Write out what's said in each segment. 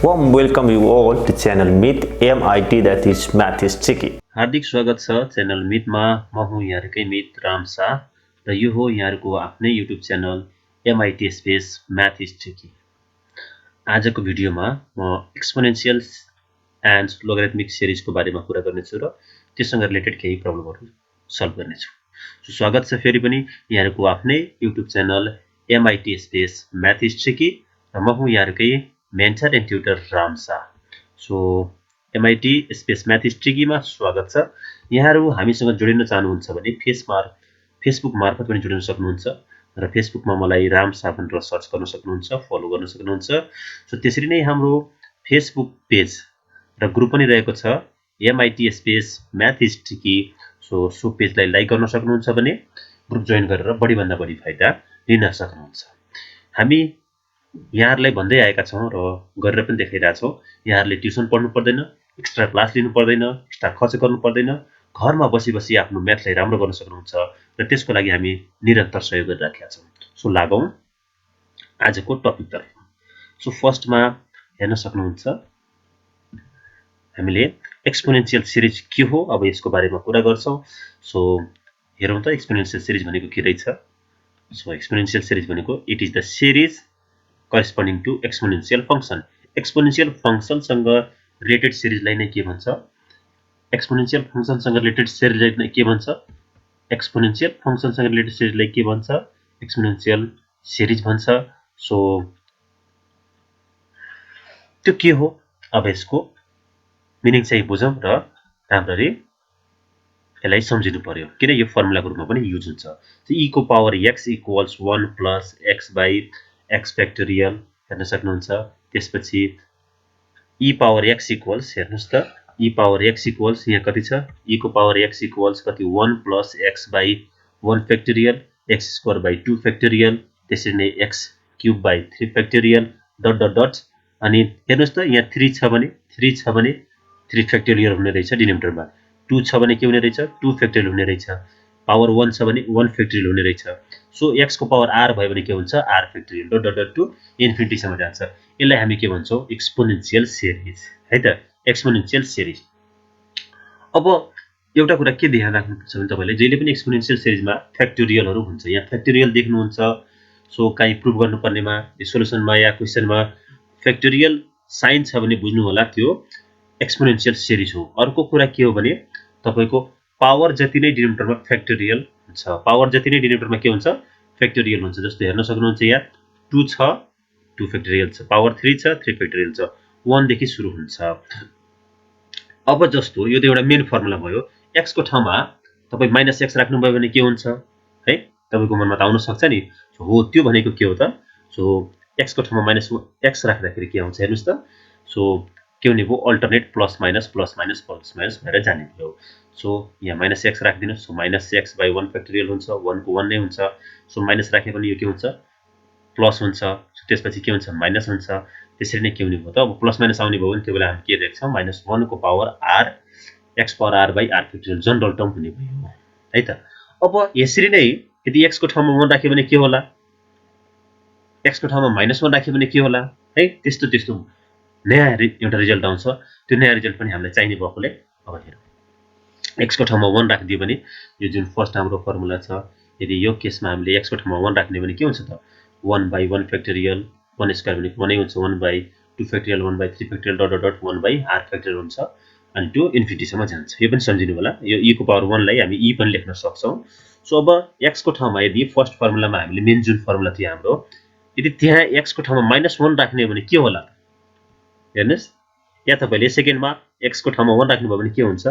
Warm welcome you all to channel Meet MIT, that is Math is Tricky. हार्दिक स्वागत छ channel मिटमा। म हुँ यहाँहरुकै मित राम शाह र यो हो यहाँहरुको आफ्नै YouTube channel MIT space math is tricky. आजको भिडियोमा म एक्सपोनेन्शियल एन्ड लोगरिथमिक सिरिजको बारेमा कुरा गर्नेछु र त्यससँग रिलेटेड केही प्रब्लमहरु सल्भ गर्नेछु। सो स्वागत छ फेरि पनि यहाँहरुको आफ्नै YouTube channel MIT space math is tricky र म हुँ यहाँहरुकै mentor and tutor Ram Shah. So MIT space math is ट्रिकीमा स्वागत छ। यहाँहरु हामीसँग जोडिन चाहनुहुन्छ भने फेसबुक मार्फत पनि जोडिन सक्नुहुन्छ र फेसबुकमा मलाई राम शाह भनेर सर्च गर्न सक्नुहुन्छ, फलो गर्न सक्नुहुन्छ। सो त्यसरी नै हाम्रो फेसबुक पेज र ग्रुप पनि रहेको छ MIT space math is tricky. So पेजलाई लाइक गर्न सक्नुहुन्छ भने ग्रुप जोइन गरेर बढी भन्दा बढी फाइदा लिन सक्नुहुन्छ। हामी यहाँहरुलाई भन्दै आएका छौं र गरेर पनि देखाइरा छौं, यहाँहरुले ट्युसन पढ्नु पर्दैन, एक्स्ट्रा क्लास लिनु पर्दैन, एक्स्ट्रा खर्च गर्नु पर्दैन, घरमा बसी बसी आफ्नो म्याथलाई राम्रो गर्न सक्नुहुन्छ र त्यसको लागि हामी निरन्तर सहयोग गरिराखेका छौं। सो लागौं आजको टपिक तर्फ। सो फर्स्टमा हेर्न सक्नुहुन्छ हामीले एक्सपोनेन्शियल सिरिज के हो, अब यसको बारेमा कुरा गर्छौं। सो हेरौं त एक्सपोनेन्शियल सिरिज भनेको के रहेछ। सो एक्सपोनेन्शियल सिरिज भनेको it is the series corresponding to exponential function. Exponential function सँग रिलेटेड सिरिजलाई नै के भन्छ? एक्सपोनेन्शियल फंक्शन सँग रिलेटेड सिरिजलाई नै के भन्छ? एक्सपोनेन्शियल फंक्शन सँग रिलेटेड सिरिजलाई के भन्छ? एक्सपोनेन्शियल सिरिज भन्छ। सो त्यो के हो? अब यसको मिनिङ चाहिँ बुझौं र राम्ररी यसलाई सम्झिनु पर्यो, किन यो फर्मुलाको रूपमा पनि युज हुन्छ। e को power x equals 1 plus x by x factorial हेर्न सक्नुहुन्छ। त्यसपछि e पावर x इक्वल्स हेर्नुस् त e पावर x इक्वल्स यहाँ कति छ? e को पावर x इक्वल्स कति 1 plus x by 1 factorial x square by 2 factorial, त्यसरी नै x cube by 3 factorial dot dot dot. अनि हेर्नुस् त यहाँ 3 छ भने 3 फ्याक्टोरियल हुने रहेछ डिनोमिनेटरमा, 2 छ भने के हुने रहेछ? 2 फ्याक्टोरियल हुने रहेछ, पावर 1 छ भने 1 फ्याक्टोरियल हुने रहेछ। सो x को पावर r भयो भने के हुन्छ? r factorial dot dot dot to infinity सम्म जान्छ। यसलाई हामी के भन्छौं? एक्सपोनेन्शियल सिरिज है त, एक्सपोनेन्शियल सिरिज। अब एउटा कुरा के ध्यान राख्नुपर्छ भने तपाईले जहिले पनि एक्सपोनेन्शियल सिरिजमा फ्याक्टोरियलहरु हुन्छ। यहाँ फ्याक्टोरियल देख्नुहुन्छ। सो काई प्रुभ गर्नुपर्नेमा यो सोलुसनमा या क्वेशनमा फ्याक्टोरियल साइन छ भने बुझ्नु होला त्यो एक्सपोनेन्शियल सिरिज हो। अर्को कुरा के हो भने तपाईको पावर जति नै डिनोमिनेटरमा फ्याक्टोरियल हुन्छ, पावर जति नै डिनोमिनेटरमा के हुन्छ? फ्याक्टोरियल हुन्छ। जस्तो हेर्न सक्नुहुन्छ यहाँ 2 छ 2 फ्याक्टोरियल छ, पावर 3 छ 3 फ्याक्टोरियल छ, 1 देखि सुरु हुन्छ। अब जस्तो यो त एउटा मेन फर्मुला भयो। x को ठाउँमा तपाई माइनस x राख्नु भयो भने के हुन्छ है? तपाईको मनमा त आउन सक्छ नि। हो त्यो भनेको के हो त? सो x को ठाउँमा माइनस x राख्दाखेरि के आउँछ हेर्नुस् त। सो के हुने भयो? अल्टरनेट प्लस माइनस भएर जाने भयो। सो यहाँ माइनस x राख्दिनुस्। So minus x by 1 factorial हुन्छ, 1 को 1 नै हुन्छ। सो माइनस राखे पनि यो के हुन्छ? प्लस हुन्छ। सो त्यसपछि के हुन्छ? माइनस हुन्छ। त्यसरी नै के हुने भयो त? अब प्लस माइनस आउने भयो भने त्यो बेला हामी के लेख्छौं? माइनस 1 को power r x power r by r factorial general term हुने भयो है त। अब यसरी नै यदि x को ठाउँमा 1 राख्यो भने के होला? x को ठाउँमा माइनस 1 राख्यो भने के होला? है त्यस्तो नयाँ एउटा रिजल्ट आउँछ। त्यो नयाँ रिजल्ट पनि हामीलाई चाहिने भएकोले अब हेरौं। x को ठाउँमा 1 राख्दियो भने यो जुन फर्स्ट हाम्रो फर्मुला छ, यदि यो केसमा हामीले x को ठाउँमा 1 राख्ने भने के हुन्छ त? 1 बाइ 1 फ्याक्टोरियल 1 स्क्वायर भनेको 1 नै हुन्छ, 1 by 2 factorial 1 by 3 factorial dot dot dot 1 by r factorial हुन्छ अनि त्यो इन्फिनिटी सम्म जान्छ। यो पनि सम्झिनु होला। यो e को पावर 1 लाई हामी e पनि लेख्न सक्छौं। सो अब x को ठाउँमा यदि फर्स्ट फर्मुलामा हामीले मेन जुन फर्मुला थियो हाम्रो, यदि त्यहाँ x को ठाउँमा माइनस 1 राख्ने हो भने के होला? हेर्नुस् या तपाईले सेकेन्डमा x को ठाउँमा 1 राख्नु भयो भने के हुन्छ?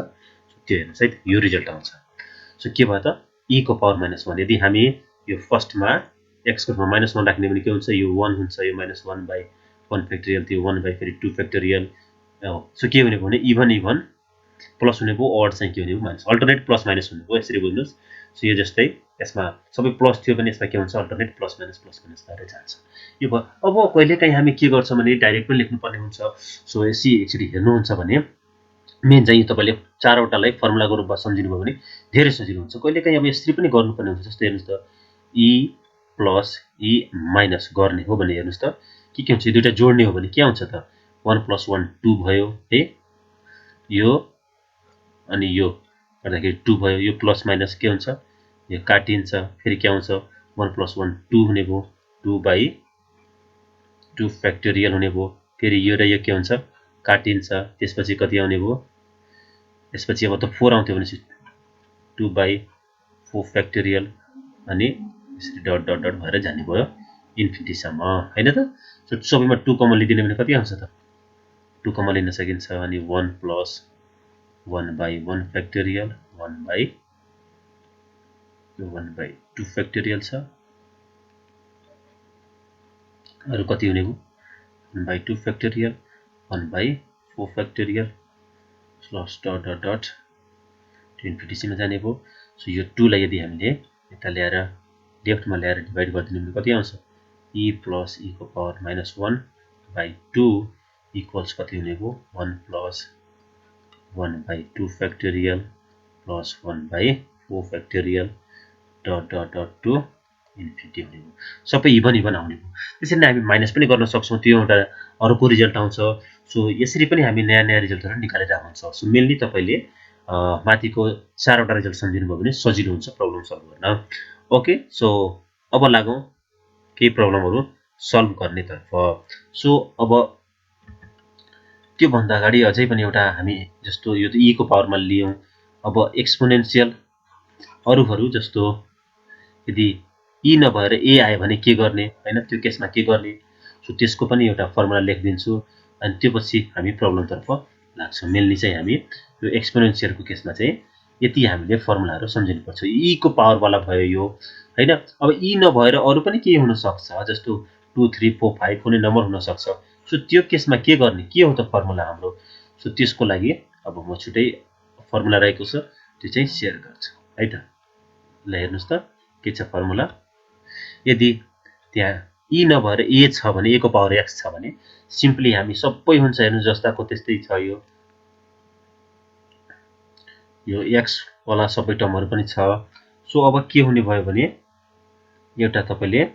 त्यो हेर्नुस् है त, यो रिजल्ट आउँछ। सो के भयो त? e को पावर माइनस 1। यदि हामी यो फर्स्टमा x को ठाउँमा माइनस 1 राख्ने भने के हुन्छ? यो 1 हुन्छ, यो माइनस 1 बाइ 1 फ्याक्टोरियल, त्यो 1 बाइ फेरि 2 फ्याक्टोरियल। सो के हुने भयो भने इभन प्लस हुने भयो, अड चाहिँ के हुने भयो? माइनस। अल्टरनेट प्लस माइनस हुने भयो। यसरी बुझ्नुस्। सो यो जस्तै यसमा सबै प्लस थियो भने यसमा के हुन्छ? अल्टरनेट प्लस माइनस भएर जान्छ। यो भयो। अब कहिलेकाहीँ हामी के गर्छौं भने डाइरेक्ट पनि लेख्नु पर्ने हुन्छ। सो यसरी हेर्नुहुन्छ भने मेन चाहिँ तपाईले 4 वटालाई फर्मुलाको रूपमा सम्झिनु भयो भने धेरै सजिलो हुन्छ। कहिलेकाहीँ अब यसरी पनि गर्नुपर्ने हुन्छ। जस्तो हेर्नुस् त e प्लस e माइनस गर्ने हो भने हेर्नुस् त के हुन्छ? यो दुईटा जोड्ने हो भने के आउँछ त? 1 + 1 2 भयो है, यो अनि यो गर्दाखेरि 2 भयो, यो प्लस माइनस के हुन्छ, यो काटिन्छ, फेरि के आउँछ 1 + 1 2 हुने भयो, 2/2 फ्याक्टोरियल हुने भयो, फेरि यो र यो के हुन्छ काटिन्छ, त्यसपछि कति आउने भयो, त्यसपछि अब त 4 आउँथ्यो भनेपछि 2/4 फ्याक्टोरियल अनि यसरी डट डट डट भएर जाने भयो इन्फिनिटीसम्म हैन त। सो सबैमा 2 कमन लिदिने भने कति आउँछ त, 2 कमन लिन सकिन्छ अनि 1 + 1/1 फ्याक्टोरियल 1/2 फ्याक्टोरियल छ, अरु कति हुने भयो 1/2 factorial 1/4 factorial plus dot dot डट इन्फिनिटीमा जाने भयो। सो यो 2 लाई यदि हामीले यता ल्याएर लेफ्टमा ल्याएर डिभाइड गरिदिने भने कति आउँछ e + e⁻⁻1/2 इक्वल्स कति हुने भयो 1 + 1/2 factorial plus 1/4 factorial dot dot dot to infinity हुने भयो। सबै इभन इभन आउने भयो। त्यसरी नै हामी माइनस पनि गर्न सक्छौँ, त्यो एउटा अर्को रिजल्ट आउँछ। सो यसरी पनि हामी नयाँ नयाँ रिजल्टहरू निकालिरहेको हुन्छ। सो मेनली तपाईँले माथिको 4 वटा रिजल्ट सम्झिनुभयो भने सजिलो हुन्छ प्रब्लम सल्भ गर्न। ओके, सो अब लागौँ केही प्रब्लमहरू सल्भ गर्नेतर्फ। सो अब त्योभन्दा अगाडि अझै पनि एउटा हामी जस्तो यो त e को पावरमा लियौँ, अब एक्सपोनेन्सियल अरूहरू जस्तो यदि e नभएर a आयो भने के गर्ने हैन, त्यो केसमा के गर्ने, सो त्यसको पनि एउटा फर्मुला लेखिदिन्छु अनि त्यो पछि हामी प्रब्लमतर्फ लाग्छौँ। मेनली चाहिँ हामी यो एक्सपोनेन्सियलको केसमा चाहिँ यति हामीले फर्मुलाहरू सम्झिनुपर्छ। e को पावरवाला भयो यो हैन। अब e नभएर अरू पनि के हुन सक्छ, जस्तो 2 3 4 5 कुनै नम्बर हुन सक्छ। सो त्यो केसमा के गर्ने, के हो त फर्मुला हाम्रो, सो त्यसको लागि अब म छुट्टै फर्मुला रहेको छ त्यो चाहिँ सेयर गर्छु है त। ल हेर्नुस् त के छ फर्मुला, यदि त्यहाँ e नभएर a छ भने a को पावर x छ भने सिम्पली हामी सबै हुन्छ हेर्नु जस्ताको त्यस्तै छ, यो x वाला सबै टर्महरू पनि छ। सो अब के हुने भयो भने एउटा तपाईले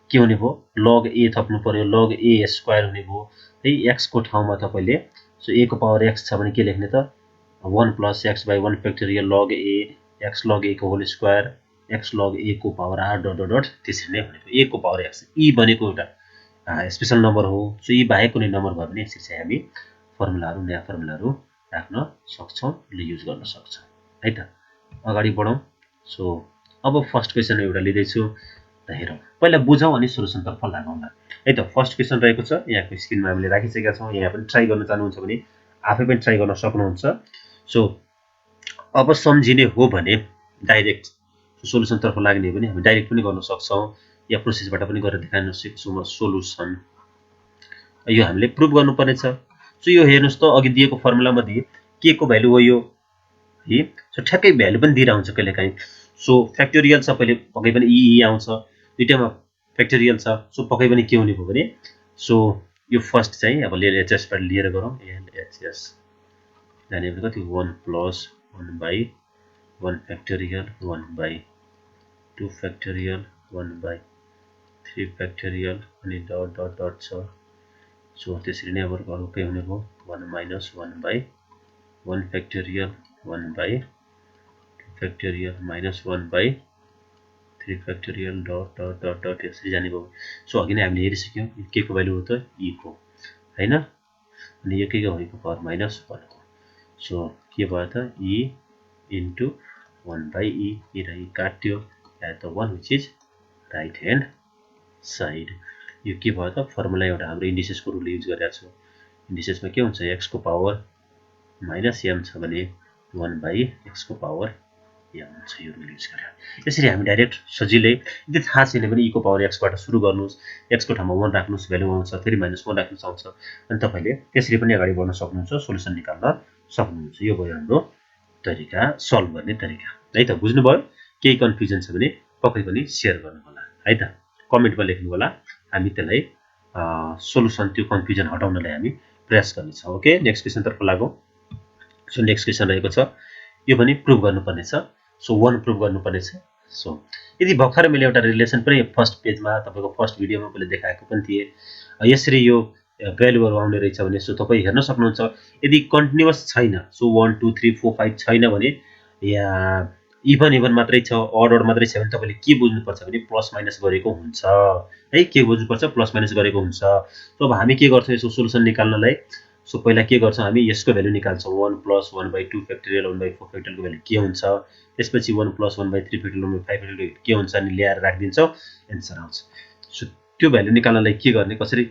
के हुने भयो log a थप्नु पर्यो, log a स्क्वायर हुने भयो है। x को ठाउँमा तपाईले सो a को पावर x छ भने के लेख्ने त 1 + x/1 factorial log a x log a को whole square x log a को power r dot dot dot त्यसरी नै हुने भयो a को पावर x। e भनेको एउटा स्पेशल नम्बर हो। सो e बाहेक कुनै नम्बर भयो भने यसरी चाहिँ हामी फर्मुलाहरू नयाँ फर्मुलाहरू राख्न सक्छौँ र युज गर्न सक्छौँ है त। अगाडि बढौँ। सो अब फर्स्ट क्वेसन एउटा लिँदैछु त हेरौँ, पहिला बुझौँ अनि सोलुसनतर्फ लागौँला है त। फर्स्ट क्वेसन रहेको छ यहाँको स्क्रिनमा हामीले राखिसकेका छौँ, यहाँ पनि ट्राई गर्न चाहनुहुन्छ भने आफै पनि ट्राई गर्न सक्नुहुन्छ। सो अब सम्झिने हो भने डाइरेक्ट सोलुसनतर्फ लाग्ने हो भने हामी डाइरेक्ट पनि गर्न सक्छौँ या प्रोसेसबाट पनि गरेर देखाउन सक्छौँ। सोलुसन यो हामीले प्रुभ गर्नुपर्ने छ। सो यो हेर्नुस् त अघि दिएको फर्मुलामा दिए के को भ्यालु हो यो है, सो ठ्याक्कै भ्यालु पनि दिएर हुन्छ कहिलेकाहीँ। सो फ्याक्टोरियल छ, पहिले पक्कै पनि e आउँछ, दुईटामा फ्याक्टोरियल छ। सो पक्कै पनि के हुने भयो भने सो यो फर्स्ट चाहिँ अब एचएसबाट लिएर गरौँ, एलएचएस जाने भने कति 1 + 1/1 फ्याक्टोरियल 1/2 फ्याक्टोरियल 1/3 फ्याक्टोरियल अनि डट डट डट छ। सो त्यसरी नै अब अर्कै हुने भयो 1 - 1/1 factorial 1/2 factorial -1/3 factorial dot dot dot dot यसरी जाने भयो। सो अघि नै हामीले हेरिसक्यौँ के को भ्यालु हो त e को हैन, अनि यो के को पावर -1 को। सो के भयो त e * 1/e, e र e काट्यो या त 1 which is right hand side. यो के भयो त फर्मुला एउटा हाम्रो इन्डिसेसको रुल युज गरेका छौँ। इन्डिसेसमा के हुन्छ x को पावर -m छ भने 1/x को पावर m हुन्छ, यो रुल युज गरेर। यसरी हामी डाइरेक्ट सजिलै यदि थाहा छैन भने e को पावर x बाट सुरु गर्नुहोस्, x को ठाउँमा 1 राख्नुहोस् भ्यालु आउँछ, फेरि -1 राख्नुहोस् आउँछ, अनि तपाईले त्यसरी पनि अगाडि बढ्न सक्नुहुन्छ, सोलुसन निकाल्न सक्नुहुन्छ। यो भयो हाम्रो तरिका, सल्भ गर्ने तरिका है त। बुझ्नुभयो? केही कन्फ्युजन छ भने पक्कै पनि सेयर गर्नु होला है त, कमेन्टमा लेख्नु होला, हामी त्यसलाई सोलुसन त्यो कन्फ्युजन हटाउनलाई हामी प्रयास गर्नेछौँ। ओके, नेक्स्ट क्वेसनतर्फ लागौँ। सो नेक्स्ट क्वेसन रहेको छ, यो पनि प्रुभ गर्नुपर्ने छ। सो 1 प्रुभ गर्नुपर्ने छ। सो यदि भर्खर मैले एउटा रिलेसन पनि फर्स्ट पेजमा तपाईको फर्स्ट भिडियोमा मैले देखाएको पनि थिएँ, यसरी यो भ्यालुहरू आउने रहेछ भने सो तपाईँ हेर्न सक्नुहुन्छ। यदि कन्टिन्युअस छैन सो 1 2 3 4 5 छैन भने या इभन मात्रै छ अड मात्रै छ भने तपाईँले के बुझ्नुपर्छ भने प्लस माइनस गरेको हुन्छ है। के बुझ्नुपर्छ? प्लस माइनस गरेको हुन्छ। सो अब हामी के गर्छौँ यसको सोलुसन निकाल्नलाई? सो पहिला के गर्छौँ हामी यसको भ्यालु निकाल्छौँ 1 + 1/2 फ्याक्टोरियल 1/4 फ्याक्टोरियलको भ्यालु के हुन्छ, त्यसपछि 1 + 1/3 फ्याक्टोरियल 1/5 फ्याक्टोरियल के हुन्छ अनि ल्याएर राखिदिन्छौँ एन्सर आउँछ। सो त्यो भ्यालु निकाल्नलाई के गर्ने कसरी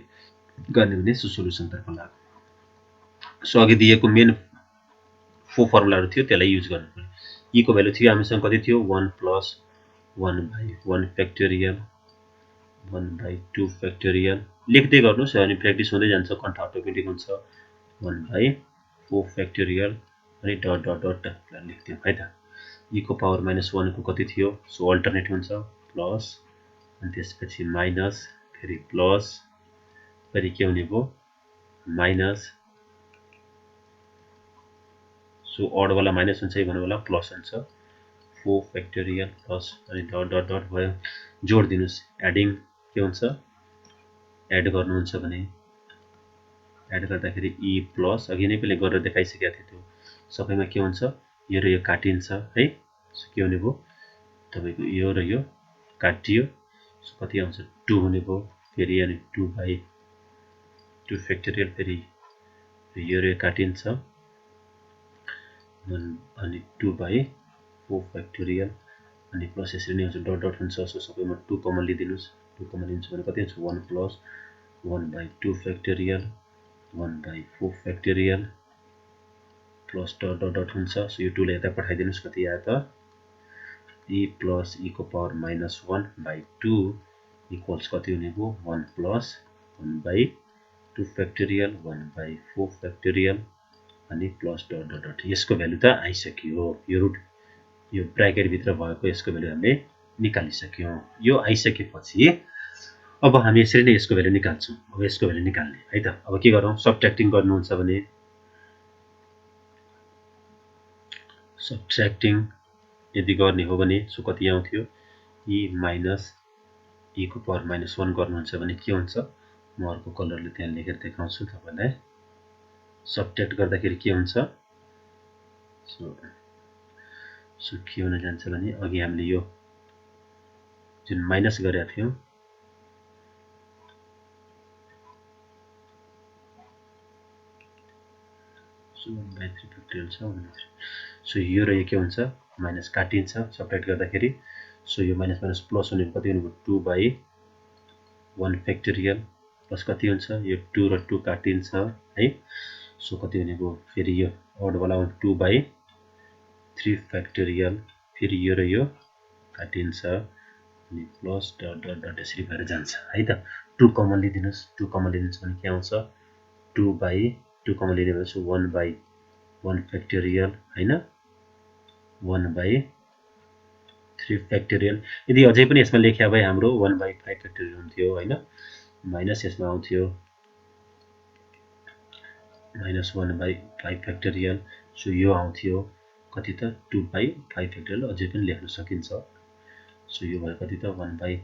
गर्ने भने सो सोलुसनतर्फ लाग्यो। सो अघि दिएको मेन 4 फर्मुलाहरू थियो त्यसलाई युज गर्नु पर्यो। e को भ्यालु थियो हामीसँग कति थियो 1 + 1/1 फ्याक्टोरियल 1/2 फ्याक्टोरियल लेख्दै गर्नुस् अनि प्र्याक्टिस हुँदै जान्छ कन्ठ अटोमेटिक हुन्छ 1/4 फ्याक्टोरियल अनि डट डट डट लेख्दियौँ है त। e को पावर -1 को कति थियो सो अल्टरनेट हुन्छ प्लस अनि त्यसपछि माइनस फेरि प्लस फेरि के हुने भयो माइनस सो अड वाला माइनस हुन्छ इभन वाला प्लस हुन्छ 4 फ्याक्टोरियल प्लस अनि डट डट डट भयो। जोड दिनुस् एडिङ के हुन्छ एड गर्नुहुन्छ भने एड गर्दाखेरि e प्लस अघि नै पहिले गरेर देखाइसकेको थियो त्यो सबैमा के हुन्छ यो र यो काटिन्छ है। सो के हुने भयो तपाईको यो र यो काटियो सो कति आउँछ 2 हुने भयो फेरि अनि 2/2 फ्याक्टोरियल फेरि यो र यो काटिन्छ अनि 2/4 फ्याक्टोरियल अनि प्लस यसरी नै हुन्छ डट डट हुन्छ। सो सबैमा 2 कमन लिदिनुस् 2 कमन लिन्छ भने कति हुन्छ 1 + 1/2 factorial 1/4 factorial plus dot dot dot हुन्छ। सो यो 2 लाई यता पठाइदिनुस् कति आयो त e + e को पावर -1/2 इक्वल्स कति हुने भयो 1 + 1/2 फ्याक्टोरियल 1/4 फ्याक्टोरियल अनि प्लस डट डट डट यसको भ्यालु त आइसक्यो। यो रुट यो ब्र्याकेट भित्र भएको यसको भ्यालु हामीले निकालिसक्यौँ। यो आइसकेपछि अब हामी यसरी नै यसको भ्यालु निकाल्छौँ। अब यसको भ्यालु निकाल्ने है त। अब के गरौँ सबट्र्याक्टिङ गर्नुहुन्छ भने सबट्र्याक्टिङ यदि गर्ने हो भने सो कति आउँथ्यो e - e को पावर -1 गर्नुहुन्छ भने के हुन्छ म अर्को कलरले त्यहाँ लेखेर देखाउँछु तपाईलाई। सबट्र्याक्ट गर्दाखेरि के हुन्छ सो के हुन जान्छ भने अघि हामीले यो जुन माइनस गरेका थियौं सो 1/3 फ्याक्टोरियल छ 1/3 सो यो र यो के हुन्छ माइनस काटिन्छ सबट्र्याक्ट गर्दाखेरि। सो यो माइनस माइनस प्लस हुने कति हुने 2/1 फ्याक्टोरियल प्लस कति हुन्छ यो 2 र 2 काटिन्छ है। सो कति हुने भयो फेरि यो अड वाला 2/3 फ्याक्टोरियल फेरि यो र यो काटिन्छ अनि प्लस डट डट डट यसरी भएर जान्छ है त। 2 कमन लिदिनुस् 2 कमन लिदिनुस् भने के आउँछ 2/2 कमन लिने भने 1/1 फ्याक्टोरियल हैन 1/3 फ्याक्टोरियल। यदि अझै पनि यसमा लेख्या भए हाम्रो 1/5 फ्याक्टोरियल हुन्थ्यो हैन माइनस यसमा आउँथ्यो -1/5 फ्याक्टोरियल। सो यो आउँथ्यो कति त 2/5 फ्याक्टोरियल अझै पनि लेख्न सकिन्छ। सो यो भयो कति त 1/5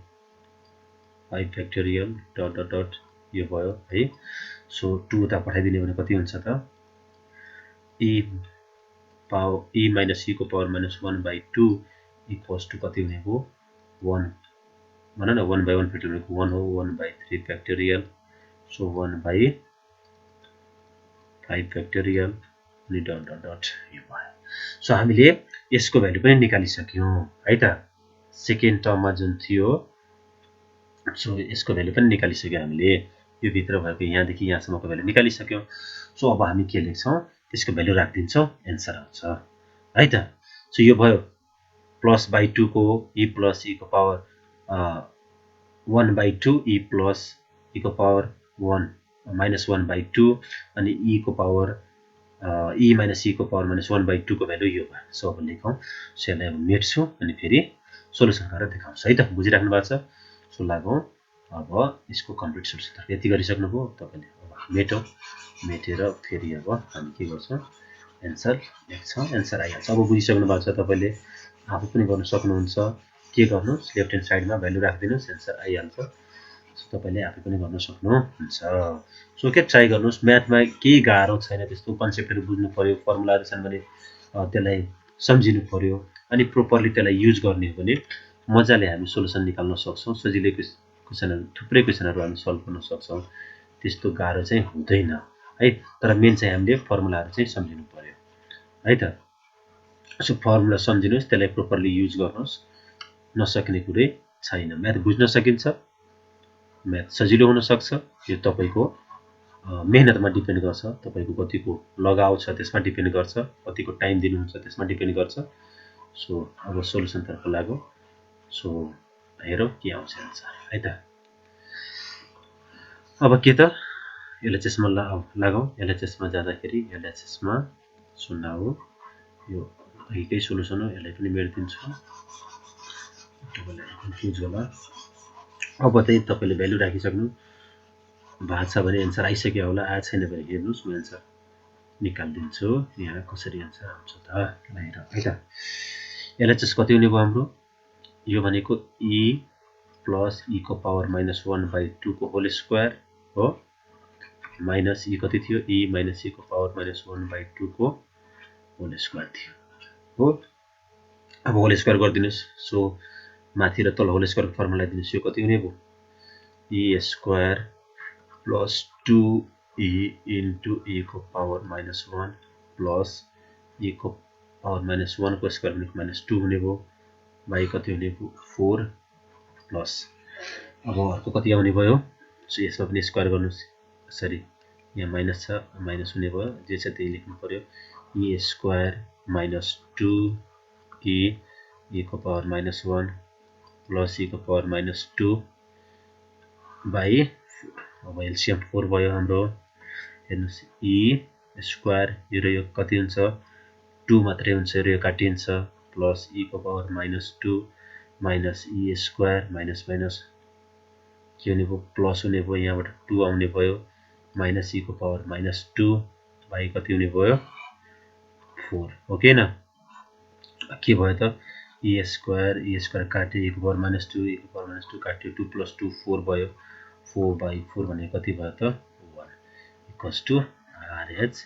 फ्याक्टोरियल डट डट डट यो भयो है। सो 2 उता पठाइदिने भने कति हुन्छ त e - e को पावर -1/2 इक्वल्स टु कति हुने भयो 1 भन न 1/1 फ्याक्टोरियल 1 हो 1/3 फ्याक्टोरियल सो 1/5 फ्याक्टोरियल अनि डट डट डट यो भयो। सो हामीले यसको भ्यालु पनि निकालिसक्यौँ है त। सेकेन्ड टर्ममा जुन थियो सो यसको भ्यालु पनि निकालिसक्यौँ हामीले यो भित्र भएको यहाँदेखि यहाँसम्मको भ्यालु निकालिसक्यौँ। सो अब हामी के लेख्छौँ त्यसको भ्यालु राखिदिन्छौँ एन्सर आउँछ है त। सो यो भयो +/2 को e + e को पावर 1/2 e + e को पावर 1 -1/2 अनि e को पावर e - e को पावर -1/2 को भ्यालु यो भयो। सो अब लेखौँ सो यसलाई अब मेट्छु अनि फेरि सोलुसन गरेर देखाउँछु है त। बुझिराख्नु भएको छ। सो लागौँ अब यसको कम्प्लिट सोलुसन यति गरिसक्नुभयो तपाईले। अब मेटौँ मेटेर फेरि अब हामी के गर्छौँ एन्सर लेख्छौँ एन्सर आइहाल्छ। अब बुझिसक्नु भएको छ तपाईले आफू पनि गर्न सक्नुहुन्छ। के गर्नुस् लेफ्ट ह्यान्ड साइडमा भ्यालु राखिदिनुस् एन्सर आइहाल्छ। सो तपाईले आफै पनि गर्न सक्नुहुन्छ सो के ट्राई गर्नुस् म्याथमा केही गाह्रो छैन त्यस्तो कन्सेप्टहरु बुझ्नु पर्यो फर्मुलाहरु छन् भने त्यसलाई सम्झिनु पर्यो अनि प्रोपरली त्यसलाई युज गर्ने हो भने मजाले हामी सोलुसन निकाल्न सक्छौं सजिलै क्वेशनहरु थुप्रै क्वेशनहरु हामी सल्भ गर्न सक्छौं त्यस्तो गाह्रो चाहिँ हुँदैन है तर मेन चाहिँ हामीले फर्मुलाहरु चाहिँ सम्झिनु पर्यो है त सो फर्मुला सम्झिनुस् त्यसलाई प्रोपरली युज गर्नुस् नसकिने कुरै छैन म्याथ बुझ्न सकिन्छ म्याथ सजिलो हुन सक्छ यो तपाईको मेहनतमा डिपेन्ड गर्छ तपाईको कतिको लगाव छ त्यसमा डिपेन्ड गर्छ कतिको टाइम दिनुहुन्छ त्यसमा डिपेन्ड गर्छ सो अब सोलुसन तर्फ लागौं सो हेरौं के आउँछ आन्सर है त अब के त LHS मा लागौं LHS मा जाँदाखेरि LHS मा सुन्ना हो यो यहीकै सोलुसन हो यसलाई पनि मेटिदिन्छु तपाईलाई कन्फ्युज होला अब चाहिँ तपाईले भ्यालु राखिसक्नु भएको छ भने आन्सर आइसक्यो होला आए छैन भने हेर्नुस् म आन्सर निकाल्दिन्छु यहाँ कसरी आन्सर आउँछ त हेर है त LHS कति हुने भयो हाम्रो यो भनेको e प्लस e को पावर -1/2 को होल स्क्वायर हो माइनस e कति थियो e माइनस e को पावर -1/2 को होल स्क्वायर थियो हो अब होल स्क्वायर गर्दिनुस् सो माथि र तल होल स्क्वायर फर्मुला दिनुस् यो कति हुने भयो e square plus 2e into e को पावर -1 प्लस e को पावर -1 को स्क्वायर भनेको -2 हुने भयो बाइ कति हुने भयो 4 प्लस अब अर्को कति आउने भयो सो यसमा पनि स्क्वायर गर्नुस् सरी यहाँ माइनस छ माइनस हुने भयो जे छ त्यही लेख्नु पर्यो e स्क्वायर -2e e को पावर -1 प्लस e को पावर -2 बाइ अब एलसीएम 4 भयो हाम्रो हेर्नुस् e स्क्वायर यो र यो कति हुन्छ 2 मात्रै हुन्छ र यो काटिन्छ प्लस e को power -2 minus e square minus minus के हुने भयो प्लस हुने भयो यहाँबाट 2 आउने भयो माइनस e को पावर -2 बाइ कति हुने भयो 4 हो कि हैन के भयो त e स्क्वायर काट्यो e को पावर -2 e को पावर -2 काट्यो 2 + 2 4 भयो 4/4 भनेको कति भयो त 1 इक्वल्स टु RHS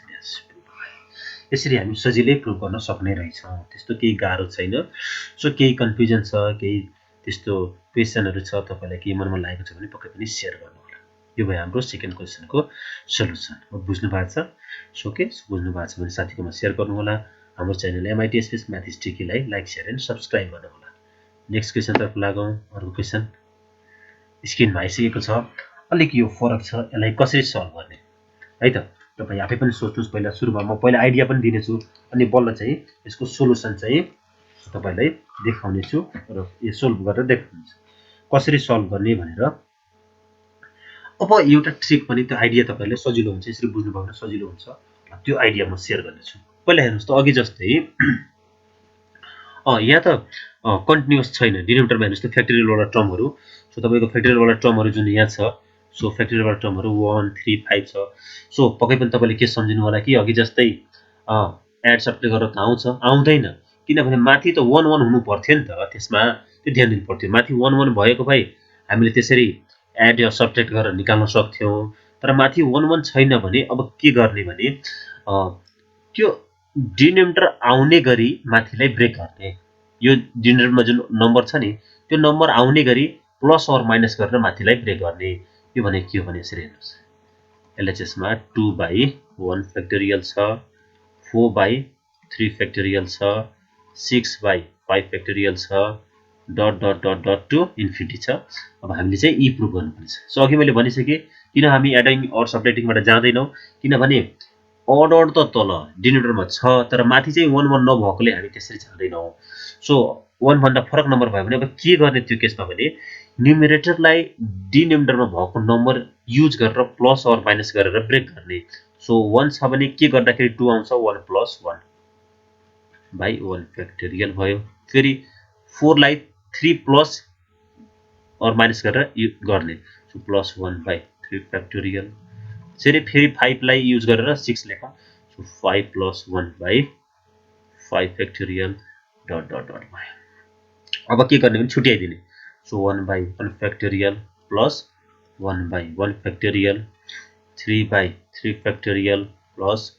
यसरी हामी सजिलै प्रुभ गर्न सक्ने रहेछौं त्यस्तो केही गाह्रो छैन सो केही कन्फ्युजन छ केही त्यस्तो क्वेशनहरु छ तपाईलाई केही मनमा लागेको छ भने पक्कै पनि शेयर गर्नु होला यो भयो हाम्रो सेकेन्ड क्वेशनको सोलुसन अब बुझ्नु भएको छ सो के बुझ्नु भएको छ भने साथीकोमा शेयर गर्नु होला हाम्रो च्यानल MITSpace Maths लाई लाइक शेयर एन्ड सब्स्क्राइब गर्नु होला नेक्स्ट क्वेशन तर्फ लागौं अर्को क्वेशन स्क्रिनमा आइसकेको छ अलिक यो फरक छ यसलाई कसरी सल्भ गर्ने है त तपाई आफै पनि सोच्नुस् पहिला सुरुमा म पहिला आइडिया पनि दिनेछु अनि बल्ल चाहिँ यसको सोलुसन चाहिँ तपाईलाई देखाउने छु र यो सोल्भ गरेर देखाउनुहुन्छ कसरी सल्भ गर्ने भनेर अब एउटा ट्रिक पनि त्यो आइडिया तपाईले सजिलो हुन्छ यसरी बुझ्नु भयो भने सजिलो हुन्छ त्यो आइडिया म शेयर गर्नेछु पहिला हेर्नुस् त अघि जस्तै यहाँ त कन्टिन्युअस छैन डिनोमिनेटरमा हेर्नुस् त फ्याक्टोरियल वाला टर्महरु सो तपाईको फ्याक्टोरियल वाला टर्महरु जुन यहाँ छ सो फ्याक्टोरियल वाला टर्महरु 1 3 5 छ सो पक्कै पनि तपाईले के सम्झिनु होला कि अघि जस्तै एड सब्ट्र्याक्ट गरेर त आउँदैन किनभने माथि त 1 1 हुनु पर्थ्यो नि त त्यसमा त्यो ध्यान दिनु पर्थ्यो माथि 1 1 भएको भए हामीले त्यसरी एड या सब्ट्र्याक्ट गरेर निकाल्न सक्थ्यौं तर माथि 1 1 छैन भने अब के गर्ने भने त्यो डिनोमिनेटर आउने गरी माथिलाई ब्रेक गर्ने यो डिनोमिनेटरमा जुन नम्बर छ नि त्यो नम्बर आउने गरी प्लस अर माइनस गरेर माथिलाई ब्रेक गर्ने यो भने के हो भने यसरी हेर्नुस् LHS मा 2/1 फ्याक्टोरियल छ 4/3 फ्याक्टोरियल छ 6/5 फ्याक्टोरियल छ dot dot dot dot to infinity छ अब हामीले चाहिँ ई प्रुभ गर्नुपर्छ सो अघि मैले भनिसके किन हामी एडिङ अर सबट्र्याक्टिङबाट जाँदैनौ किनभने अर्डर त तल डिनोमिनेटरमा छ तर माथि चाहिँ 1 1 नभएकोले हामी त्यसरी जाँदैनौ सो 1 भन्दा फरक नम्बर भयो भने अब के गर्ने त्यो केसमा भने न्युमरेटरलाई डिनोमिनेटरमा भएको नम्बर युज गरेर प्लस अर माइनस गरेर ब्रेक गर्ने सो 1 छ भने के गर्दाखेरि 2 आउँछ 1 + 1 by 1 फ्याक्टोरियल भयो फेरि 4 लाई 3 प्लस अर माइनस गरेर गर्ने सो +1/3 फ्याक्टोरियल फेरि 5 लाई युज गरेर 6 लेखौं so 5 + 1/5 factorial dot dot dot भयो अब के गर्ने भने छुट्याइदिने so 1/1 factorial plus 1 by 1 factorial, 3 by 3 factorial plus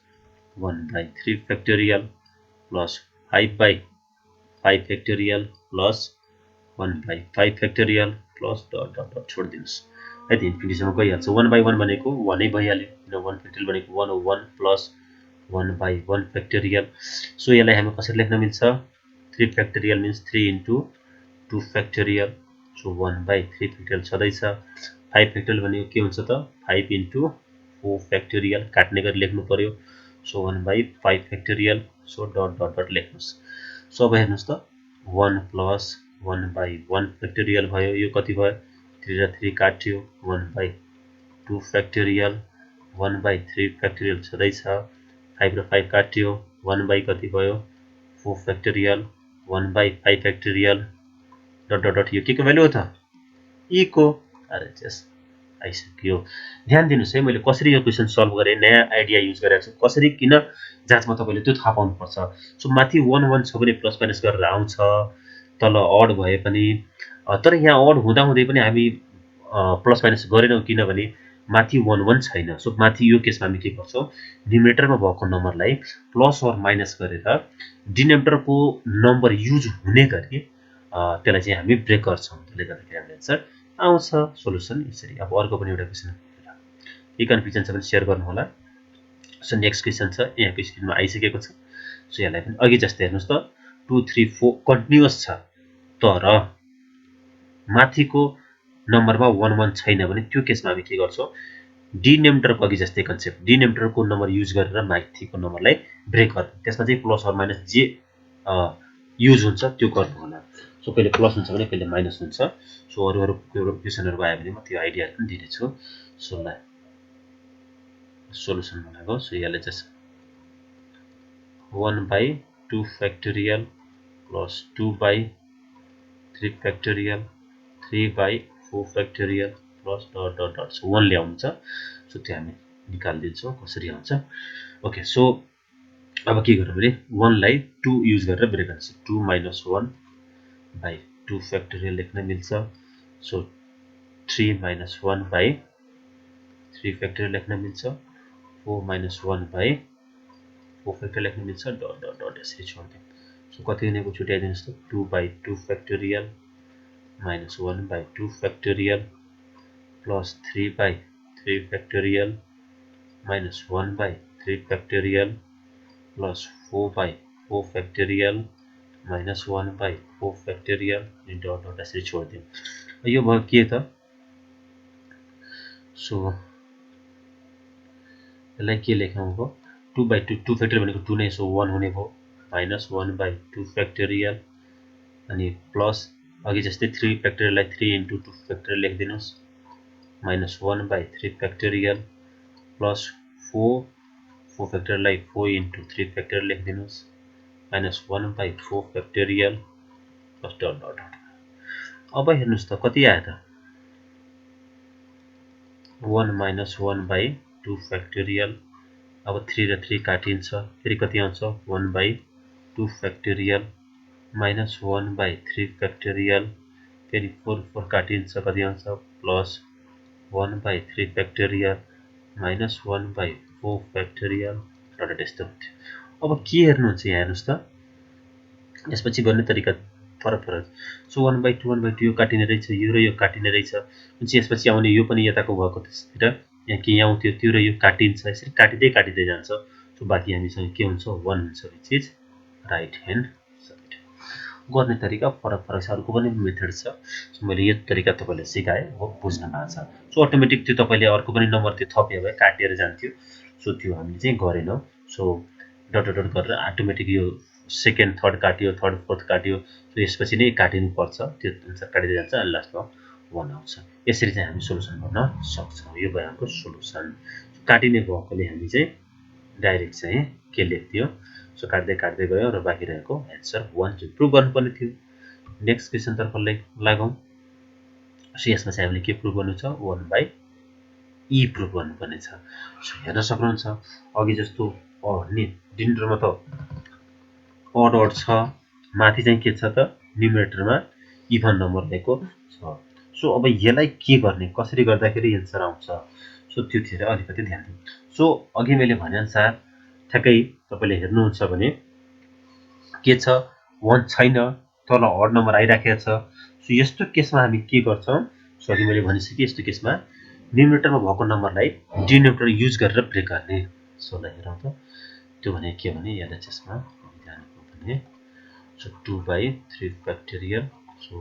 1 by 3 factorial plus 5 by 5 factorial plus 1 by 5 factorial plus dot dot dot छोडिदिनुस् है त इन्फिनिटीसम्म गइहाल्छ 1 by 1 भनेको 1 नै भइहाल्यो किन 1 factorial भनेको 1 हो 1 plus 1 by 1 factorial सो यसलाई हामी कसरी लेख्न मिल्छ 3 factorial means 3 into 2 factorial so 1 by 3 factorial छँदैछ 5 factorial भनेको के हुन्छ त 5 into 4 factorial काट्ने गरी लेख्नु पर्यो so 1 by 5 factorial so dot dot dot लेख्नुस् सो अब हेर्नुस् त 1 plus 1 by 1 factorial भयो यो कति भयो 3 र 3 काट्यो 1 by 2 factorial 1 by 3 factorial छँदैछ 5 र 5 काट्यो 1 by कति भयो 4 factorial 1 by 5 factorial dot dot dot यो के को भ्यालु हो त e को अरे जस आइसक्यो ध्यान दिनुस् है मैले कसरी यो क्वेशन सल्भ गरे नयाँ आइडिया युज गरेको छु कसरी किन जाँचमा तपाईले त्यो थाहा पाउनु पर्छ सो माथि 1 1 छ भने प्लस माइनस गरेर आउँछ तल अड भए पनि तर यहाँ अड हुँदा हुँदै पनि हामी प्लस माइनस गरेनौं किनभने माथि 1 1 छैन सो माथि यो केसमा हामी के गर्छौं डिनोमिनेटरमा भएको नम्बरलाई प्लस अर माइनस गरेर डिनोमिनेटरको नम्बर युज हुने गरी त्यसलाई चाहिँ हामी ब्रेक गर्छौं त्यसले गर्दाखेरि हाम्रो आन्सर आउँछ सोलुसन यसरी अब अर्को पनि एउटा क्वेशन के कन्फ्युजन छ भने शेयर गर्नु होला सो नेक्स्ट क्वेशन छ यहाँको स्क्रिनमा आइसकेको छ सो यसलाई पनि अघि जस्तै हेर्नुस् त 2 3 4 कन्टिन्युअस छ तर माथिको नम्बरमा 1 1 छैन भने त्यो केसमा हामी के गर्छौं डिनोमिनेटरको अघि जस्तै कन्सेप्ट डिनोमिनेटरको नम्बर युज गरेर माथिको नम्बरलाई ब्रेक गर्नु त्यसमा चाहिँ प्लस अर माइनस जे युज हुन्छ त्यो गर्नु होला सो कहिले प्लस हुन्छ भने कहिले माइनस हुन्छ सो अरु क्वेशनहरु आयो भने म त्यो आइडिया पनि दिने छु सो ल सोलुसन बनाएको सो यसले चाहिँ 1 by 2 factorial plus 2 by 3 factorial 3 by 4 factorial plus dot dot dot so 1 ल्याउँछ सो त्यो हामी निकाल्दिन्छौं कसरी आउँछ ओके सो अब के गर्नु भने 1 लाई 2 युज गरेर ब्रेक गर्छ 2 minus 1 by 2 factorial लेख्न मिल्छ सो 3 minus 1 by 3 factorial लेख्न मिल्छ 4 minus 1 by 4 factorial लेख्न मिल्छ डट डट डट यसरी छोड्दियौ सो कति हुनेको छुट्याइदिनुस् त 2 by 2 factorial minus 1 by 2 factorial plus 3 by 3 factorial minus 1 by 3 factorial plus 4 by 4 factorial minus 1 by 4 factorial dot dot यसरी छोड्दियौ यो भयो के त सो यसलाई के लेखौं अब 2 by 2 2 factorial भनेको 2 नै सो 1 हुने भयो minus 1 by 2 factorial अनि प्लस अघि जस्तै 3 factorial लाई 3 into 2 factorial लेख्दिनुस् minus 1 by 3 factorial plus 4 4 factorial लाई 4 into 3 factorial लेख्दिनुस् minus 1 by 4 factorial plus dot dot dot अब हेर्नुस् त कति आयो त 1 minus 1 by 2 factorial अब 3 र 3 काटिन्छ फेरि कति आउँछ 1 by 2 factorial minus 1 by 3 factorial फेरि 4 4 काटिन्छ कति आउँछ plus 1 by 3 factorial minus 1 by 4 factorial र त्यस्तो हुन्छ अब के हेर्नुहुन्छ यहाँ हेर्नुस् त यसपछि गर्ने तरिका फरक फरक सो 1 by 2 1 by 2 यो काटिने रहेछ यो र यो काटिने रहेछ अनि यसपछि आउने यो पनि यताको भएको त्यसतिर यहाँ के यहाँ आउँथ्यो त्यो र यो काटिन्छ यसरी काटिदै काटिदै जान्छ सो बाकी हामीसँग के हुन्छ 1 हुन्छ which is right hand side गर्ने तरिका फरक फरक छ अर्को पनि मेथड छ सो मैले यो तरिका तपाईलाई सिकाए हो बुझ्न भएको छ सो अटोमेटिक त्यो तपाईले अर्को पनि नम्बर त्यो थप्यो भए काटेर जान्थ्यो सो त्यो हामीले चाहिँ गरेनौं सो डट डट गरेर अटोमेटिक यो सेकेन्ड थर्ड काट्यो थर्ड फोर्थ काट्यो सो यसपछि नै काटिनु पर्छ त्यो अनुसार काटिदै जान्छ अनि लास्टमा 1 आउँछ यसरी चाहिँ हामी सोलुसन गर्न सक्छौं यो भयो हाम्रो सोलुसन काटिने भएकोले हामी चाहिँ डाइरेक्ट चाहिँ के लेख्दियो सो काट्दै काट्दै गयो र बाँकी रहेको आन्सर 1 चाहिँ प्रुभ गर्नुपर्ने थियो नेक्स्ट क्वेशन तर्फ लागौं सो यसमा चाहिँ हामीले के प्रुभ गर्नु छ 1 by e प्रुभ गर्नुपर्ने छ सो हेर्न सक्नुहुन्छ अघि जस्तो नि डिनोमिनेटरमा त अड अड छ माथि चाहिँ के छ त न्युमरेटरमा इभन नम्बर दिएको छ सो अब यसलाई के गर्ने, कसरी गर्दाखेरि एन्सर आउँछ, सो त्योतिर अलिकति ध्यान दिउँ। सो अघि मैले भनेअनुसार ठ्याक्कै तपाईँले हेर्नुहुन्छ भने के छ, 1 छैन, तल हड नम्बर आइराखेको छ। सो यस्तो केसमा हामी के गर्छौँ, सो अघि मैले भनिसकेँ, यस्तो केसमा न्युमरेटरमा भएको नम्बरलाई डिनोमिनेटर युज गरेर ब्रेक गर्ने। सो ल हेरौँ त, त्यो भने के भने एलएचएसमा ध्यान दिउँ भने so 2/3 factorial, so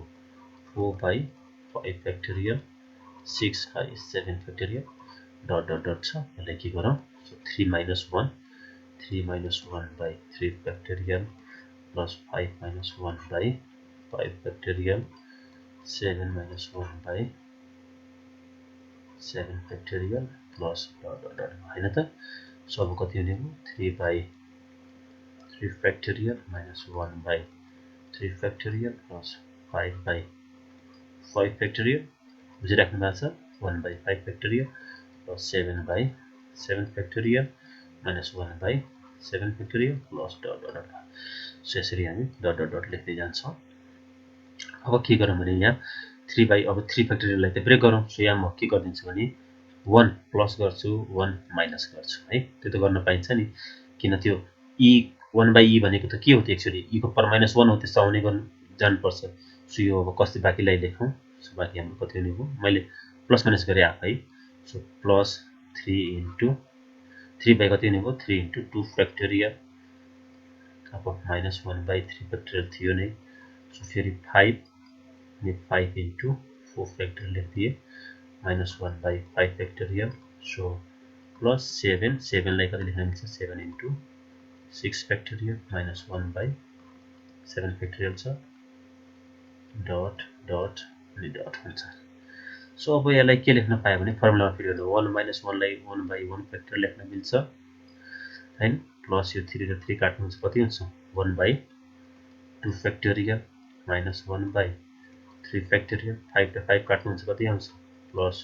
4/5 factorial, 6/7 factorial dot dot dot छ। यसलाई के गरौँ, so 3 - 1 3 - 1/3 factorial plus 5 - 1/5 factorial 7 - 1/7 factorial plus dot dot dot होइन त। सो अब कति हुने हो, 3/3 factorial minus 1/3 factorial plus 5/5 factorial बुझिराख्नु भएको छ। 1/5 factorial plus 7/7 factorial minus 1/7 factorial plus dot dot dot. So यसरी हामी डट डट डट लेख्दै जान्छौँ। अब के गरौँ भने यहाँ 3 फ्याक्टोरियललाई त ब्रेक गरौँ। सो यहाँ म के गरिदिन्छु भने 1 प्लस गर्छु, 1 माइनस गर्छु है। त्यो त गर्न पाइन्छ नि, किन त्यो E1/E भनेको त के हो त एक्चुअली E को पावर -1 हो, त्यस्तो आउने जानुपर्छ। सो यो अब कति बाँकीलाई लेखौँ। सो बाँकी हाम्रो कति हुने भयो, मैले प्लस माइनस गरेँ आफै। सो प्लस 3 कति हुने भयो, 3 × 2 फ्याक्टोरियल, अब माइनस 1/3 फ्याक्टोरियल थियो नै। सो फेरि 5 × 4 फ्याक्टोरियल लेखिदिएँ माइनस 1/5 फ्याक्टोरियल। सो प्लस 7लाई कति लेख्न मिल्छ, 7 × 6 फ्याक्टोरियल माइनस 1/7 फ्याक्टोरियल छ डट डट अनि डट हुन्छ। सो अब यसलाई के लेख्न पायो भने फर्मुलामा फेरि 1 - 1लाई 1/1 फ्याक्टोरियल लेख्न मिल्छ हैन। प्लस यो 3 र 3 काट्नुहुन्छ कति हुन्छ, 1/2 फ्याक्टोरियल माइनस 1/3 फ्याक्टोरियल, 5 र 5 काट्नुहुन्छ कति आउँछ, प्लस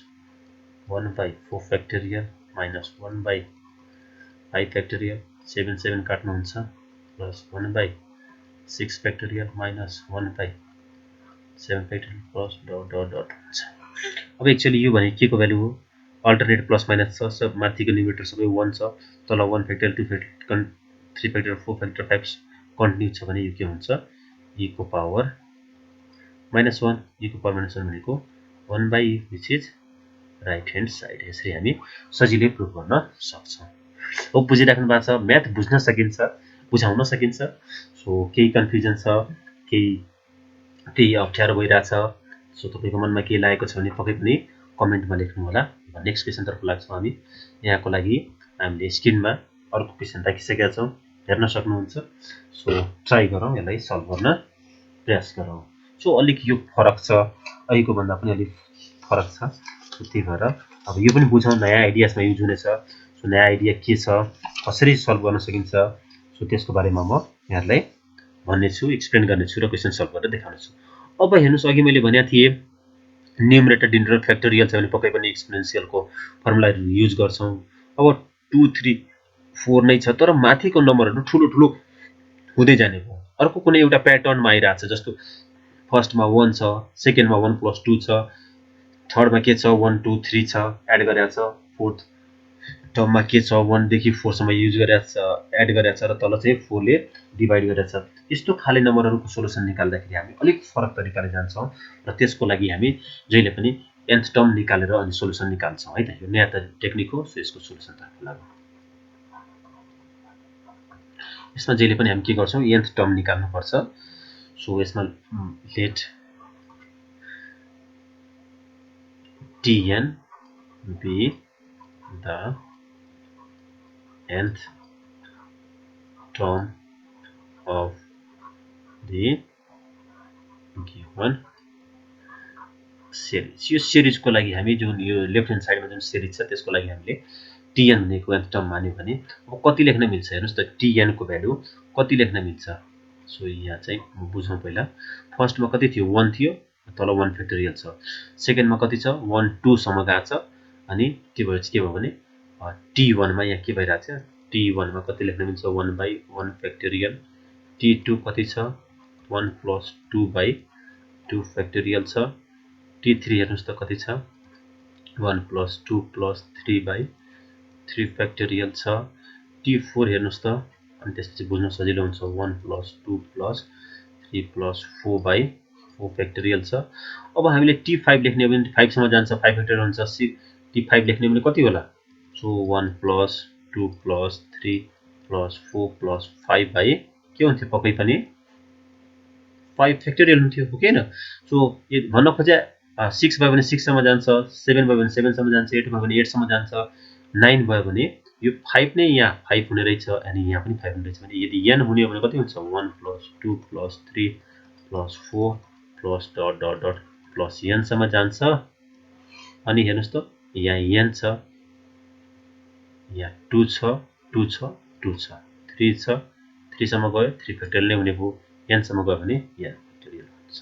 1/4 फ्याक्टोरियल माइनस 1/5 फ्याक्टोरियल, 7 काट्नुहुन्छ plus 1/6 factorial minus 1/7 factorial plus dot dot dot हुन्छ। अब एक्चुअली यो भने के को भ्यालु हो, अल्टरनेट प्लस माइनस छ, सब माथिको न्युमरेटर सबै 1 छ, तल 1 factorial 2 factorial 3 factorial 4 factorial 5 continue छ भने यो के हुन्छ, E को पावर -1, E को पावर -1 भनेको 1/E which is right hand side. यसरी हामी सजिलै प्रुभ गर्न सक्छौँ। हो बुझिराख्नु भएको छ, म्याथ बुझ्न सकिन्छ, बुझाउन सकिन्छ। सो केही कन्फ्युजन छ, केही अप्ठ्यारो भइरहेछ, सो तपाईँको मनमा केही लागेको छ भने पक्कै पनि कमेन्टमा लेख्नु होला। नेक्स्ट क्वेसनतर्फ लाग्छौँ हामी। यहाँको लागि हामीले स्क्रिनमा अर्को क्वेसन राखिसकेका छौँ, हेर्न सक्नुहुन्छ। सो ट्राई गरौँ, यसलाई सल्भ गर्न प्रयास गरौँ। सो अलिक यो फरक छ, अहिलेको भन्दा पनि अलिक फरक छ। सो त्यही भएर अब यो पनि बुझौँ, नयाँ आइडियासमा युज हुनेछ। सो नयाँ आइडिया के छ, कसरी सल्भ गर्न सकिन्छ, सो त्यसको बारेमा म यहाँहरूलाई भन्नेछु, एक्सप्लेन गर्नेछु र क्वेसन सल्भ गरेर देखाउनेछु। अब हेर्नुहोस्, अघि मैले भनेको थिएँ न्युमरेटर डिनोमिनेटर फ्याक्टोरियल छ भने पक्कै पनि एक्सपोनेन्सियलको फर्मुलाहरू युज गर्छौँ। अब 2 3 4 नै छ, तर माथिको नम्बरहरू ठुलो ठुलो हुँदै जाने भयो। अर्को कुनै एउटा प्याटर्नमा आइरहेछ, जस्तो फर्स्टमा 1 छ, सेकेन्डमा 1 + 2 छ, थर्डमा के छ 1 2 3 छ एड गरेको छ, फोर्थ टर्ममा के छ 1 देखि 4 सम्म युज गरेको छ, एड गरेको छ, र तल चाहिँ 4 ले डिभाइड गरेको छ। यस्तो खाले नम्बरहरूको सोलुसन निकाल्दाखेरि हामी अलिक फरक तरिकाले जान्छौँ, र त्यसको लागि हामी जहिले पनि nth टर्म निकालेर अनि सोलुसन निकाल्छौँ है त। यो नयाँ टेक्निक हो। सो यसको सोलुसनतर्फ लागौँ। यसमा जहिले पनि हामी के गर्छौँ, nth टर्म निकाल्नुपर्छ। सो यसमा late Tn be the nth term of the given series। यो सिरिजको लागि हामी जुन यो लेफ्ट ह्यान्ड साइडमा जुन सिरिज छ त्यसको लागि हामीले Tn भनेको nth टर्म मान्यो भने अब कति लेख्न मिल्छ हेर्नुहोस् त, Tn को भ्यालु कति लेख्न मिल्छ। सो यहाँ चाहिँ बुझौँ पहिला। फर्स्टमा कति थियो, 1 थियो, तल 1 फ्याक्टोरियल छ। सेकेन्डमा कति छ, 1 2 सम्म गएको छ, अनि के भयो भने T1 मा यहाँ के भइरहेछ, T1 मा कति लेख्न मिल्छ, 1/1 फ्याक्टोरियल। T2 कति छ, 1 + 2/2 फ्याक्टोरियल छ। t3 हेर्नुस् त कति छ 1 + 2 + 3 / 3 फ्याक्टोरियल छ t4 हेर्नुस् त अनि त्यसपछि बुझ्न सजिलो हुन्छ 1 + 2 + 3 + 4 / 4 फ्याक्टोरियल छ अब हामीले t5 लेख्ने हो भने 5 सम्म जान्छ 5 फ्याक्टोरियल हुन्छ t5 लेख्ने हो भने कति होला सो 1 + 2 + 3 + 4 + 5 / के हुन्थ्यो पक्कै पनि 5 फ्याक्टोरियल हुन्थ्यो हो किन सो भन्न खोजे 6 भयो भने 6 सम्म जान्छ 7 भयो भने 7 सम्म जान्छ 8 भयो भने 8 सम्म जान्छ 9 भयो भने यो 5 नै यहाँ 5 हुने रहेछ अनि यहाँ पनि 5 हुने रहेछ भने यदि n हुने हो भने कति हुन्छ 1 + 2 + 3 + 4 + dot dot dot plus n सम्म जान्छ अनि हेर्नुस् त यहाँ n छ यहाँ 2 छ 2 छ 2 छ 3 छ 3 सम्म गयो 3 फ्याक्टोरियल नै हुने भयो n सम्म गयो भने n फ्याक्टोरियल हुन्छ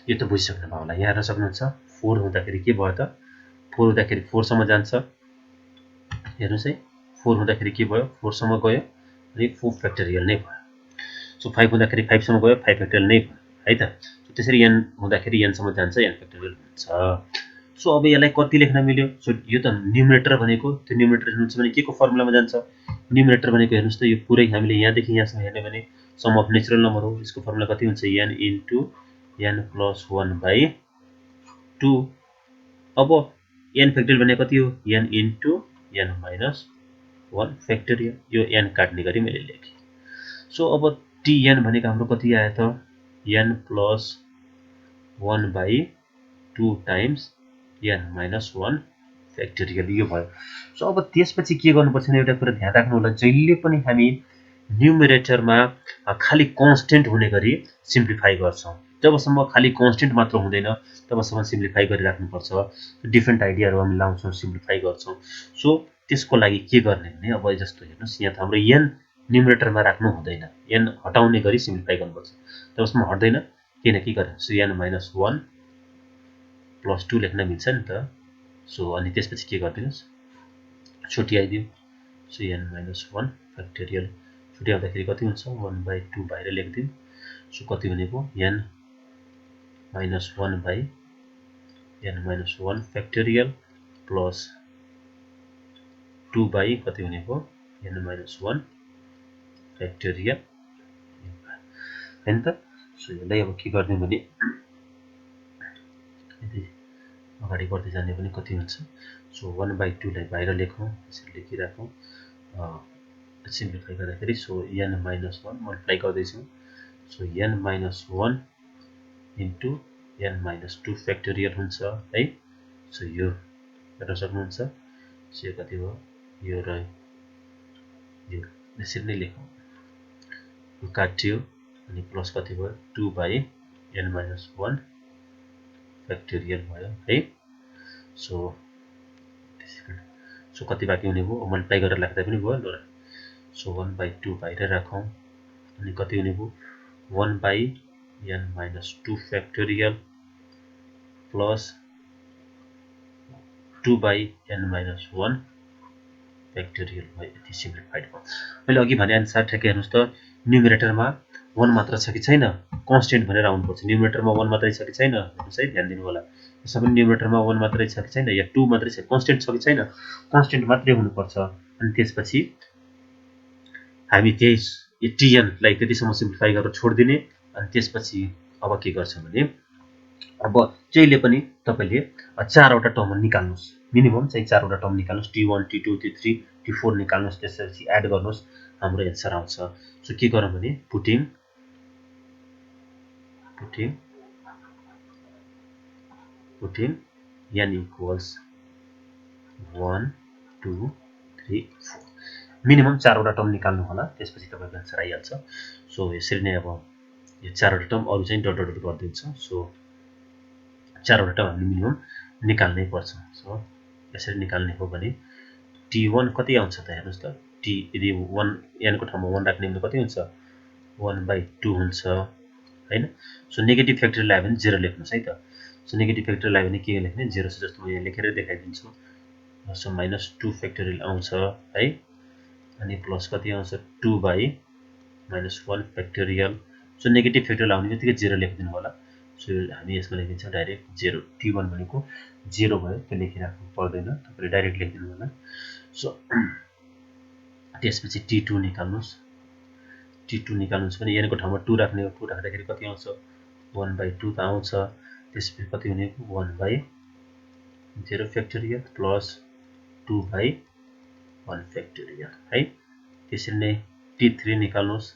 यो त बुझिसक्नु भयो होला यहाँ हेर्न सक्नुहुन्छ 4 हुँदाखेरि के भयो त 4 हुँदाखेरि 4 सम्म जान्छ हेर्नुस् है 4 हुँदाखेरि के भयो 4 सम्म गयो अनि 4 फ्याक्टोरियल नै भयो सो 5 हुँदाखेरि 5 सम्म गयो 5 फ्याक्टोरियल नै भयो है त सो त्यसरी n हुँदाखेरि n सम्म जान्छ n फ्याक्टोरियल हुन्छ सो अब यसलाई कति लेख्न मिल्यो सो यो त न्युमरेटर भनेको त्यो न्युमरेटर हेर्नुहुन्छ भने के को फर्मुलामा जान्छ न्युमरेटर भनेको हेर्नुस् त यो पुरै हामीले यहाँदेखि यहाँसम्म हेर्ने भने सम अफ नेचुरल नम्बर हो यसको फर्मुला कति हुन्छ n * n + 1 / 2 अब n फ्याक्टोरियल भनेको कति हो n * n - 1 फ्याक्टोरियल यो n काट्ने गरी मैले लेखेँ सो अब tn भनेको हाम्रो कति आयो त n + 1 / 2 टाइम्स n - 1 फ्याक्टोरियल यो भयो सो अब त्यसपछि के गर्नुपर्छ भने एउटा कुरा ध्यान राख्नु होला जहिले पनि हामी न्युमरेटरमा खाली कन्स्टेन्ट हुने गरी सिम्प्लिफाई गर्छौं जबसम्म खाली कन्स्टेन्ट मात्र हुँदैन तबसम्म सिम्प्लिफाई गरिराख्नुपर्छ डिफ्रेन्ट आइडियाहरु हामी लाउँछौं सिम्प्लिफाई गर्छौं सो त्यसको लागि के गर्ने भने अब जस्तो हेर्नुस् यहाँ त हाम्रो n न्युमरेटरमा राख्नु हुँदैन n हटाउने गरी सिम्प्लिफाई गर्नुपर्छ तबसम्म हट्दैन किन के गर्ने सो n - 1 + 2 लेख्न मिल्छ नि त सो अनि त्यसपछि के गर्दिनुस् छुट्याइदिऊ सो n - 1 फ्याक्टोरियल छुट्याउँदाखेरि कति हुन्छ 1/2 बाहिर लेख्दिऊ सो कति हुने भयो n - 1 फ्याक्टोरियल प्लस 2 बाई कति हुने भयो n - 1 फ्याक्टोरियल हैन त सो यसलाई अब के गर्ने भने अगाडि बढ्दै जाने पनि कति हुन्छ सो 1/2 लाई बाहिर लेखौं यसरी लेखिराखौं सिम्प्लिफाई गर्दाखेरि सो n - 1 मल्टिप्लाई गर्दै छौं so n - 1 into n - 2 factorial हुन्छ है सो यो हेर्न सक्नुहुन्छ सो यो कति हो यो र यो यसरी नै लेखौं यो काट्यो अनि प्लस कति भयो 2 / n - 1 फ्याक्टोरियल भयो है सो कति बाँकी हुने भयो मल्टिप्लाई गरेर लेख्दा पनि भयो ल सो 1/2 बाहिर राखौं अनि कति हुने भयो 1/n - 2 factorial plus 2/n - 1 factorial भयो यति सिम्प्लिफाइड भयो मैले अघि भने अनुसार ठ्याक्कै हेर्नुस् त न्युमरेटरमा 1 मात्र छ कि छैन कन्स्टेन्ट भनेर आउनुपर्छ न्युमरेटरमा 1 मात्रै छ कि छैन हेर्नुस् है ध्यान दिनु होला यसमा पनि न्युमरेटरमा 1 मात्रै छ कि छैन या 2 मात्रै छ कन्स्टेन्ट छ कि छैन कन्स्टेन्ट मात्रै हुनुपर्छ अनि त्यसपछि हामी त्यही tn लाई त्यतिसम्म सिम्प्लिफाई गरेर छोड्दिने अनि त्यसपछि अब के गर्छ भने अब जहिले पनि तपाईले 4 वटा टर्म निकाल्नुस् मिनिमम चाहिँ 4 वटा term निकाल्नुस् t1 t2 t3 t4 निकाल्नुस् त्यसपछि एड गर्नुस् हाम्रो एन्सर आउँछ सो के गरौँ भने पुटिङ n equals 1 2 3 4 मिनिमम 4 वटा टर्म निकाल्नु होला त्यसपछि तपाईको एन्सर आइहाल्छ सो यसरी नै अब यो 4 वटा टर्म अरु चाहिँ डट डट डट गर्दिन्छ सो 4 वटा टर्म हामीले मिनिमम निकाल्नै पर्छ सो यसरी निकाल्ने हो भने t1 कति आउँछ त हेर्नुस् त t यदि 1 n को ठाउँमा 1 राख्ने भने कति हुन्छ 1/2 हुन्छ हैन सो नेगेटिभ फ्याक्टोरियल ल्यायो भने 0 लेख्नुस् है त सो नेगेटिभ फ्याक्टोरियल ल्यायो भने के लेख्ने 0 छ जस्तो म यहाँ लेखेर देखाइदिन्छु सो -2 फ्याक्टोरियल आउँछ है अनि प्लस कति आउँछ 2/-1 फ्याक्टोरियल सो नेगेटिभ फ्याक्टोरियल आउने बित्तिकै 0 लेखिदिनु होला सो हामी यसमा लेखिन्छ डाइरेक्ट 0 t1 भनेको 0 भयो त्यो लेखिराख्नु पर्दैन तपाईले डाइरेक्ट लेखिदिनु होला सो त्यसपछि t2 निकाल्नुस् t2 निकाल्नुस् भने n को ठाउँमा 2 राख्ने हो 2 राख्दाखेरि कति आउँछ 1/2 त आउँछ त्यसपछि कति हुने 1/0 फ्याक्टोरियल प्लस 2/1 फ्याक्टोरियल है त्यसरी नै t3 निकाल्नुस्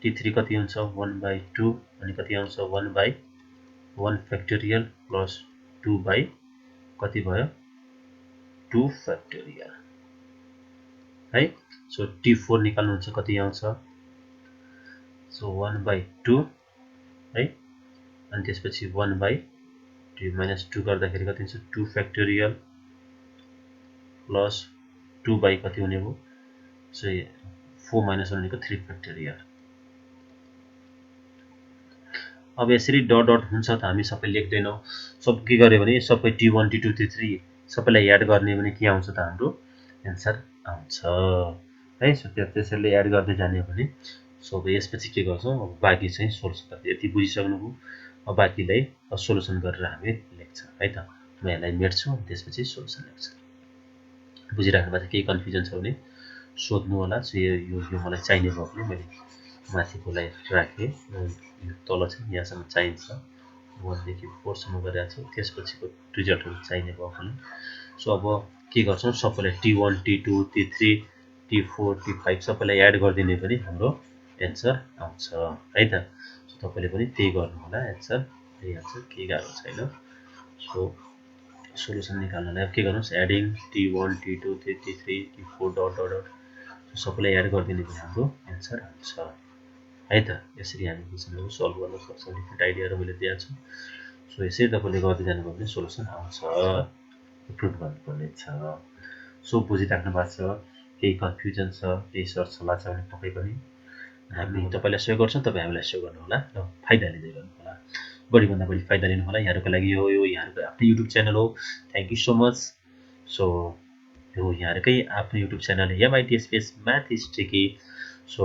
t3 कति हुन्छ 1/2 अनि कति आउँछ 1/1 फ्याक्टोरियल प्लस 2 कति भयो 2 फ्याक्टोरियल है सो t4 निकाल्नुहुन्छ कति आउँछ सो 1/2 है अनि त्यसपछि 1/2 minus 2 गर्दाखेरि कति हुन्छ 2 फ्याक्टोरियल प्लस 2 कति हुने भयो सो 4 minus 1 भनेको 3 फ्याक्टोरियल अब यसरी डट डट हुन्छ त हामी सबै लेख्दैनौ सब के गर्यो भने सबै t1 t2 t3 सबैलाई एड गर्ने भने के आउँछ त हाम्रो आन्सर आउँछ है सो त्यसैले एड गर्दै जाने भने सो अब यसपछि के गर्छौं अब बाँकी चाहिँ सोल्युसन गर्दै यति बुझिसक्नुभयो अब बाँकीलाई सोल्युसन गरेर हामी लेख्छ है त म यसलाई मेट्छु त्यसपछि सोल्युसन लेख्छ बुझिराख्नु भएको केही कन्फ्युजन छ भने सोध्नु होला सो यो मलाई चाहिने भयो भने मैले माथिकोलाई राखे यो तल चाहिँ यहाँसम्म चाहिन्छ 1 देखि 4 सम्म गरेको छु त्यसपछिको रिजल्टहरु चाहिने भयो भने सो अब के गर्छौं सबैलाई t1 t2 t3 t4 t5 सबैलाई एड गर्दिने पनि हाम्रो आन्सर आउँछ है त सो तपाईले पनि त्यही गर्नु होला आन्सर आउँछ के गाह्रो छैन सो सोलुसन निकाल्नलाई के गर्नुस् adding t1 t2 t3 t4 dot dot सबैलाई एड गर्दिने पनि हाम्रो आन्सर आउँछ है त यसरी हामी बुझ्नु सल्भ गर्न सक्छौं डिफरेन्ट आइडियाहरु मैले दिएको छु सो यसरी तपाईले गर्दै जानुभयो भने सोलुसन आउँछ प्रुभ गर्नुपर्ने छ सो बुझिराख्नु भएको छ केही कन्फ्युजन छ केही सर्च सल्लाह छ भने पक्कै पनि हामी तपाईलाई सहयोग गर्छौं तपाई हामीलाई सहयोग गर्नु होला र फाइदा लिँदै गर्नु होला बढी भन्दा बढी फाइदा लिनु होला यहाँहरुको लागि यो यहाँहरुको आफ्नो युट्युब च्यानल हो thank you so much so यो यहाँहरुकै आफ्नो YouTube channel MIT space math is tricky so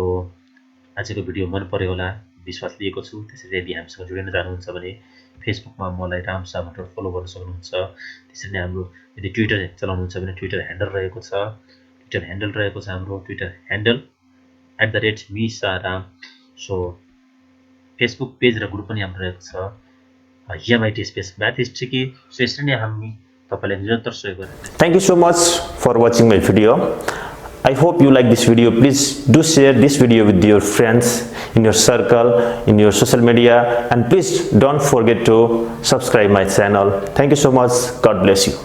आजको भिडियो मन पर्यो होला विश्वास लिएको छु त्यसैले यदि हामीसँग जोडिन चाहनुहुन्छ भने फेसबुकमा मलाई रामसा भट्टर फलो गर्न सक्नुहुन्छ त्यसरी नै हाम्रो यदि ट्विटर चलाउनुहुन्छ भने ट्विटर ह्यान्डल रहेको छ हाम्रो Twitter handle @misaram so Facebook page र ग्रुप पनि हाम्रो रहेको छ MIT space math is tricky so यसरी नै हामी तपाईलाई निरन्तर सहयोग गर्ने Thank you so much for watching my video. I hope you like this video. Please do share this video with your friends in your circle, in your social media, and please don't forget to subscribe my channel. Thank you so much. God bless you.